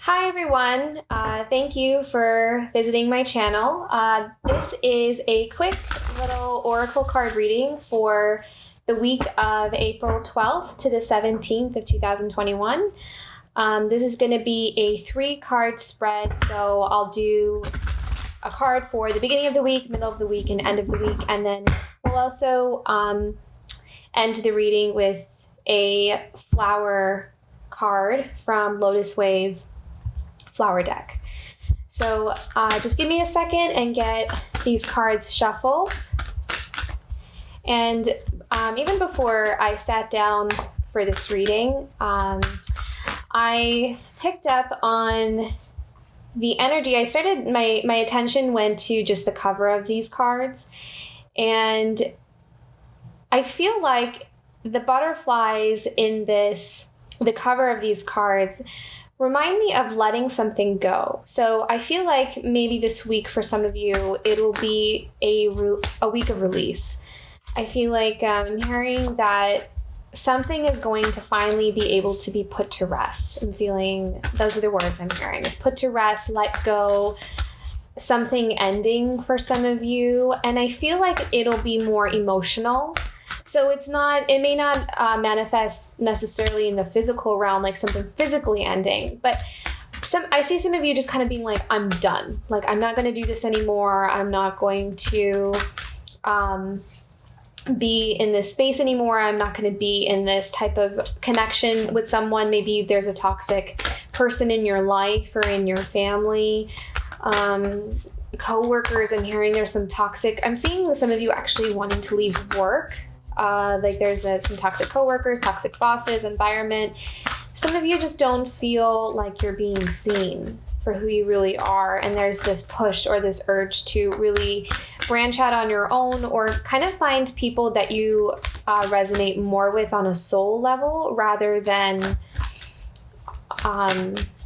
Hi everyone, thank you for visiting my channel. This is a quick little oracle card reading for the week of April 12th to the 17th of 2021. This is going to be a 3-card spread, so I'll do a card for the beginning of the week, middle of the week, and end of the week, and then we'll also end the reading with a flower card from Lotus Way's flower deck. So just give me a second and get these cards shuffled. And even before I sat down for this reading, I picked up on the energy. I started, my attention went to just the cover of these cards. And I feel like the butterflies in the cover of these cards remind me of letting something go. So I feel like maybe this week for some of you, it'll be a week of release. I feel like I'm hearing that something is going to finally be able to be put to rest. I'm feeling, those are the words I'm hearing, is put to rest, let go, something ending for some of you. And I feel like it'll be more emotional. So it may not manifest necessarily in the physical realm, like something physically ending, but I see some of you just kind of being like, I'm done. Like, I'm not going to do this anymore. I'm not going to be in this space anymore. I'm not going to be in this type of connection with someone. Maybe there's a toxic person in your life or in your family. Co-workers, I'm hearing there's some toxic, I'm seeing some of you actually wanting to leave work. Like there's some toxic coworkers, toxic bosses, environment. Some of you just don't feel like you're being seen for who you really are. And there's this push or this urge to really branch out on your own or kind of find people that you resonate more with on a soul level rather than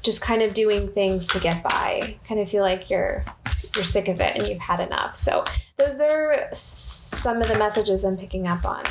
just kind of doing things to get by. Kind of feel like you're sick of it and you've had enough. So those are some of the messages I'm picking up on.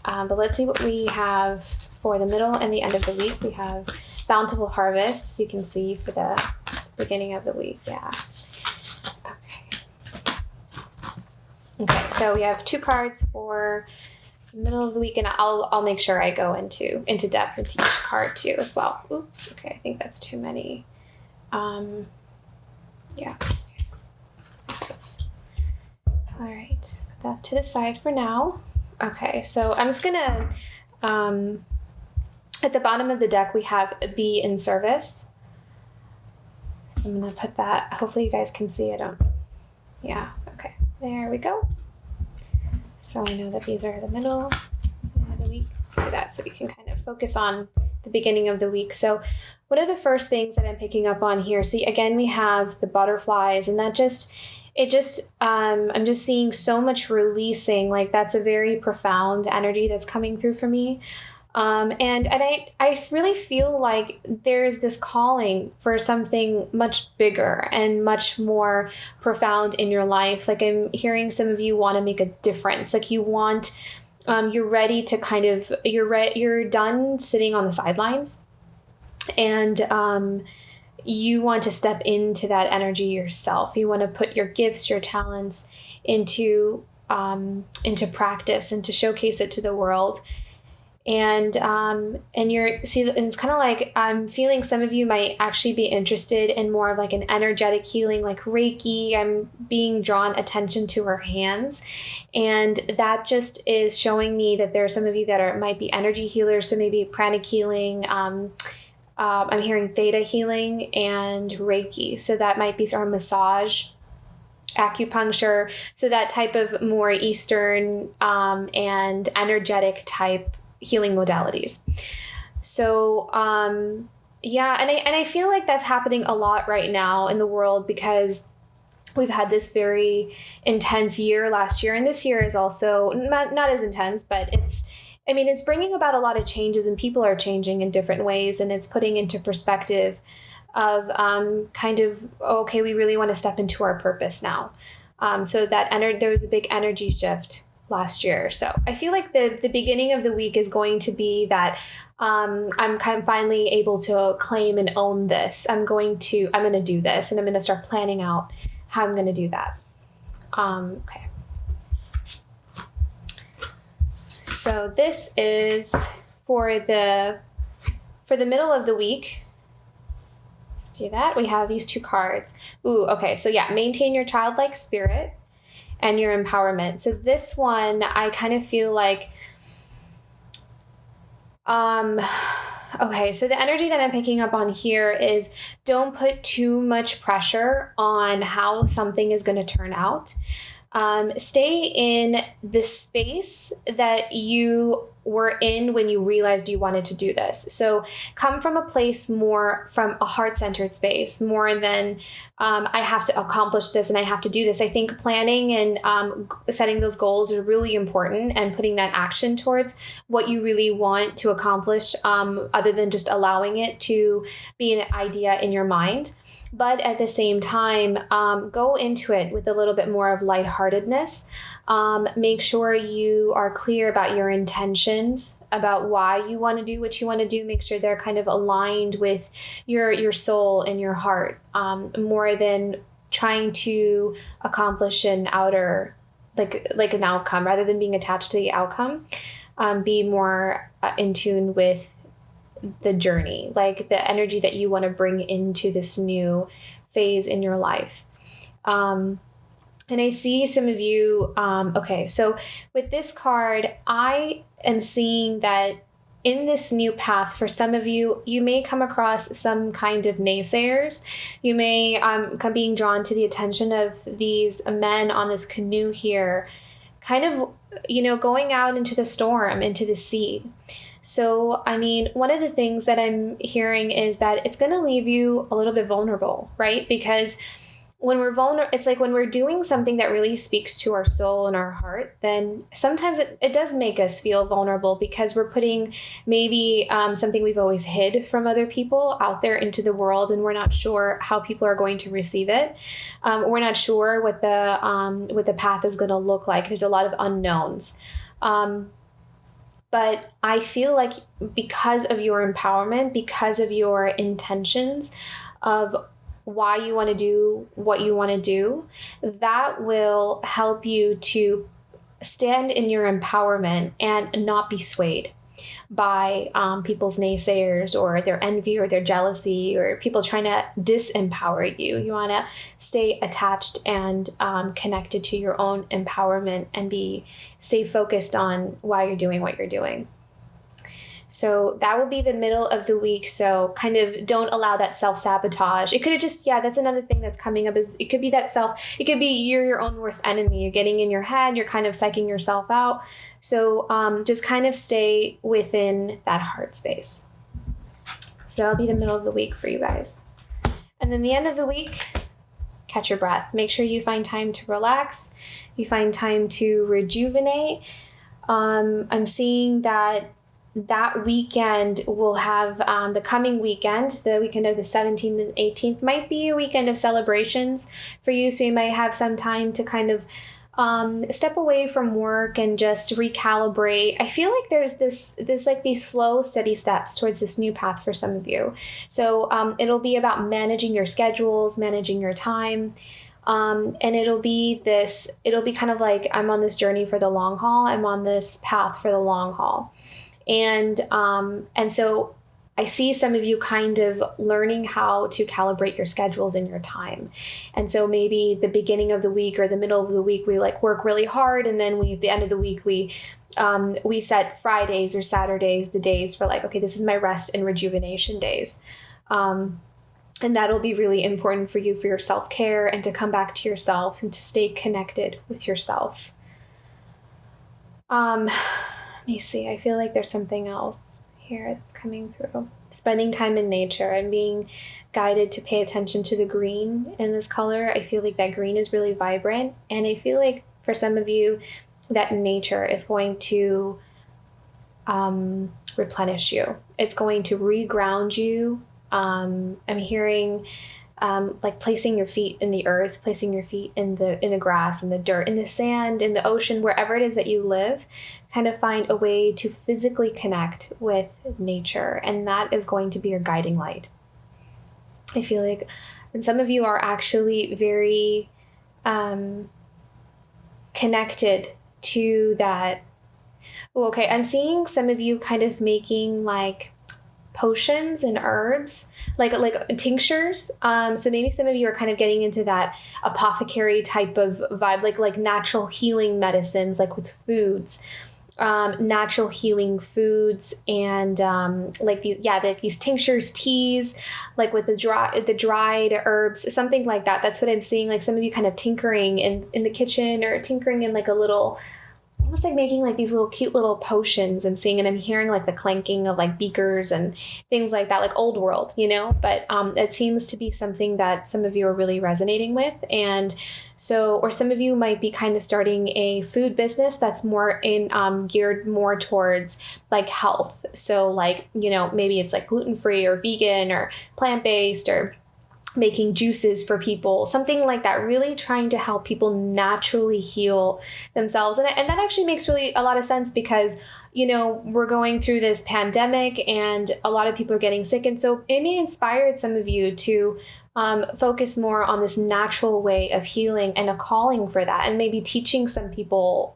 But let's see what we have for the middle and the end of the week. We have bountiful harvest, as you can see, for the beginning of the week. Yeah. Okay, so we have 2 cards for the middle of the week, and I'll make sure I go into depth into each card too as well. Oops, okay, I think that's too many. Yeah. All right, put that to the side for now. Okay, so I'm just gonna, at the bottom of the deck, we have be in service. So I'm gonna put that, hopefully you guys can see it. Yeah, okay, there we go. So I know that these are the middle of the week. Do that so you can kind of focus on the beginning of the week. So one of the first things that I'm picking up on here, see, again, we have the butterflies, and I'm just seeing so much releasing. Like that's a very profound energy that's coming through for me. And I really feel like there's this calling for something much bigger and much more profound in your life. Like I'm hearing some of you want to make a difference. Like you want, you're ready to kind of, you're done sitting on the sidelines, and you want to step into that energy yourself. You want to put your gifts, your talents into practice and to showcase it to the world. And it's kind of like I'm feeling some of you might actually be interested in more of like an energetic healing, like Reiki. I'm being drawn attention to her hands, and that just is showing me that there are some of you that might be energy healers. So maybe pranic healing. I'm hearing theta healing and Reiki. So that might be sort of massage, acupuncture. So that type of more Eastern and energetic type healing modalities. So yeah, and I feel like that's happening a lot right now in the world because we've had this very intense year last year, and this year is also not as intense, but it's bringing about a lot of changes, and people are changing in different ways, and it's putting into perspective of kind of, okay, we really want to step into our purpose now. So that there was a big energy shift last year. So I feel like the beginning of the week is going to be that I'm kind of finally able to claim and own this. I'm going to do this, and I'm going to start planning out how I'm going to do that. Okay. So this is for the middle of the week. Let's do that. We have these two cards. Ooh, okay. So yeah, maintain your childlike spirit and your empowerment. So this one, I kind of feel like, okay, so the energy that I'm picking up on here is don't put too much pressure on how something is going to turn out. Stay in the space that you were in when you realized you wanted to do this. So come from a place more from a heart-centered space, more than I have to accomplish this and I have to do this. I think planning and setting those goals are really important, and putting that action towards what you really want to accomplish, other than just allowing it to be an idea in your mind. But at the same time, go into it with a little bit more of lightheartedness. Make sure you are clear about your intentions, about why you want to do what you want to do. Make sure they're kind of aligned with your soul and your heart, more than trying to accomplish an outer, like an outcome, rather than being attached to the outcome. Be more in tune with the journey, like the energy that you want to bring into this new phase in your life. And I see some of you, okay, so with this card, I am seeing that in this new path, for some of you, you may come across some kind of naysayers. You may come being drawn to the attention of these men on this canoe here, kind of, going out into the storm, into the sea. So, I mean, one of the things that I'm hearing is that it's going to leave you a little bit vulnerable, right? Because when we're vulnerable, it's like when we're doing something that really speaks to our soul and our heart, then sometimes it does make us feel vulnerable, because we're putting maybe something we've always hid from other people out there into the world, and we're not sure how people are going to receive it. We're not sure what the path is going to look like. There's a lot of unknowns. But I feel like because of your empowerment, because of your intentions of why you want to do what you want to do, that will help you to stand in your empowerment and not be swayed by people's naysayers or their envy or their jealousy or people trying to disempower you. You want to stay attached and connected to your own empowerment and stay focused on why you're doing what you're doing. So that will be the middle of the week. So kind of don't allow that self-sabotage. It could have just, that's another thing that's coming up, is it could be it could be you're your own worst enemy. You're getting in your head, you're kind of psyching yourself out. So just kind of stay within that heart space. So that'll be the middle of the week for you guys. And then the end of the week, catch your breath. Make sure you find time to relax. You find time to rejuvenate. I'm seeing that weekend will have the coming weekend, the weekend of the 17th and 18th, might be a weekend of celebrations for you. So you might have some time to kind of step away from work and just recalibrate. I feel like there's these slow, steady steps towards this new path for some of you. So it'll be about managing your schedules, managing your time. And it'll be kind of like, I'm on this journey for the long haul. I'm on this path for the long haul. And so I see some of you kind of learning how to calibrate your schedules and your time. And so maybe the beginning of the week or the middle of the week, we work really hard. And then at the end of the week, we set Fridays or Saturdays, the days for okay, this is my rest and rejuvenation days. And that'll be really important for you, for your self-care, and to come back to yourself and to stay connected with yourself. Let me see. I feel like there's something else here that's coming through. Spending time in nature and being guided to pay attention to the green in this color. I feel like that green is really vibrant. And I feel like for some of you, that nature is going to replenish you. It's going to reground you. I'm hearing like placing your feet in the earth, placing your feet in the grass, in the dirt, in the sand, in the ocean, wherever it is that you live, kind of find a way to physically connect with nature. And that is going to be your guiding light. I feel like, and some of you are actually very connected to that. Okay, I'm seeing some of you kind of making like potions and herbs, like tinctures. So maybe some of you are kind of getting into that apothecary type of vibe, like natural healing medicines, like with foods, natural healing foods, and like these tinctures, teas, like with the dried herbs, something like that. That's what I'm seeing. Like some of you kind of tinkering in the kitchen, or tinkering in like a little, almost like making like these little cute little potions and seeing, and I'm hearing like the clanking of like beakers and things like that, like old world, but it seems to be something that some of you are really resonating with. And so, or some of you might be kind of starting a food business that's more geared more towards like health. So like, maybe it's like gluten-free or vegan or plant-based, or making juices for people, something like that, really trying to help people naturally heal themselves. And that actually makes really a lot of sense, because, we're going through this pandemic and a lot of people are getting sick. And so it may inspire some of you to focus more on this natural way of healing, and a calling for that, and maybe teaching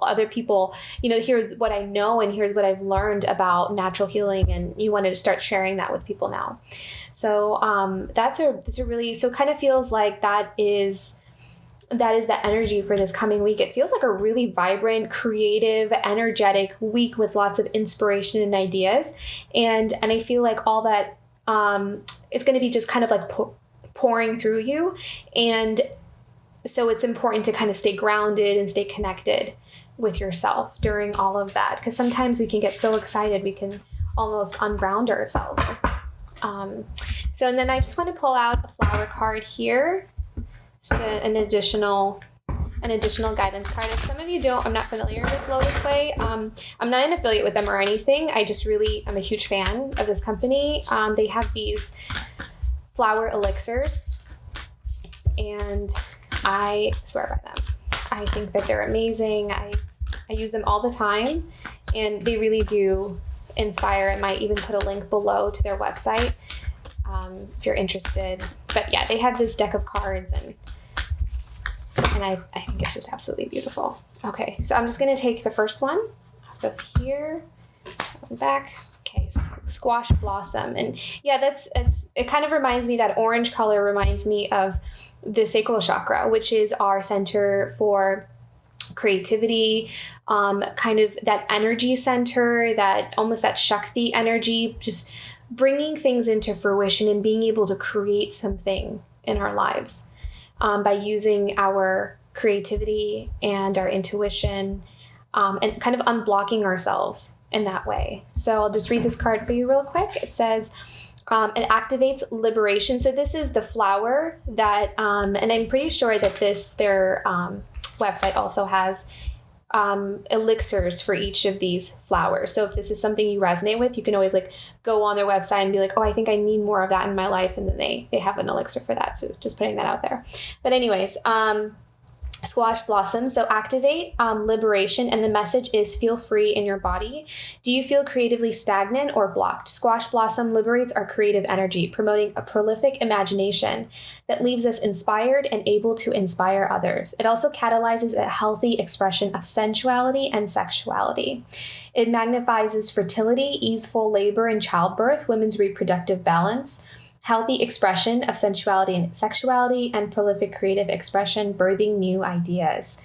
other people, here's what I know and here's what I've learned about natural healing, and you want to start sharing that with people now. So that's a really, so it kind of feels like that is the energy for this coming week. It feels like a really vibrant, creative, energetic week with lots of inspiration and ideas. And I feel like all that, it's going to be just kind of like pouring through you. And so it's important to kind of stay grounded and stay connected with yourself during all of that, because sometimes we can get so excited we can almost unground ourselves. So, and then I just want to pull out a flower card here, just an additional guidance card. If some of you I'm not familiar with Lotus Way. I'm not an affiliate with them or anything. I'm a huge fan of this company. They have these flower elixirs, and I swear by them. I think that they're amazing. I use them all the time, and they really do inspire. I might even put a link below to their website if you're interested. But yeah, they have this deck of cards, and I think it's just absolutely beautiful. Okay, so I'm just going to take the first one off of here, back. Okay, squash blossom. And yeah, it kind of reminds me, that orange color reminds me of the sacral chakra, which is our center for creativity, kind of that energy center, that almost that Shakti energy, just bringing things into fruition and being able to create something in our lives by using our creativity and our intuition, and kind of unblocking ourselves in that way. So I'll just read this card for you real quick. It says, it activates liberation. So this is the flower that, and I'm pretty sure that their website also has elixirs for each of these flowers. So if this is something you resonate with, you can always like go on their website and be like, oh, I think I need more of that in my life. And then they have an elixir for that. So just putting that out there. But anyways, squash blossom. So activate liberation, and the message is feel free in your body. Do you feel creatively stagnant or blocked? Squash blossom liberates our creative energy, promoting a prolific imagination that leaves us inspired and able to inspire others. It also catalyzes a healthy expression of sensuality and sexuality. It magnifies fertility, easeful labor and childbirth, women's reproductive balance, healthy expression of sensuality and sexuality, and prolific creative expression, birthing new ideas.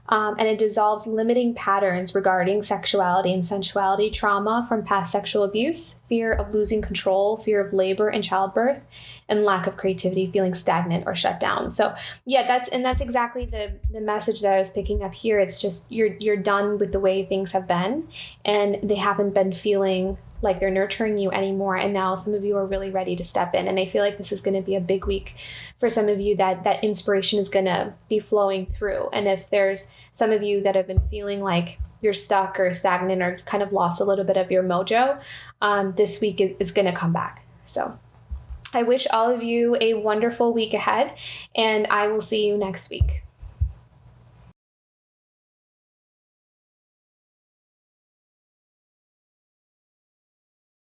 And it dissolves limiting patterns regarding sexuality and sensuality, trauma from past sexual abuse, fear of losing control, fear of labor and childbirth, and lack of creativity, feeling stagnant or shut down. So yeah, that's exactly the message that I was picking up here. It's just you're done with the way things have been, and they haven't been feeling like they're nurturing you anymore. And now some of you are really ready to step in. And I feel like this is going to be a big week for some of you, that inspiration is going to be flowing through. And if there's some of you that have been feeling like you're stuck or stagnant or kind of lost a little bit of your mojo, this week it's going to come back. So I wish all of you a wonderful week ahead, and I will see you next week.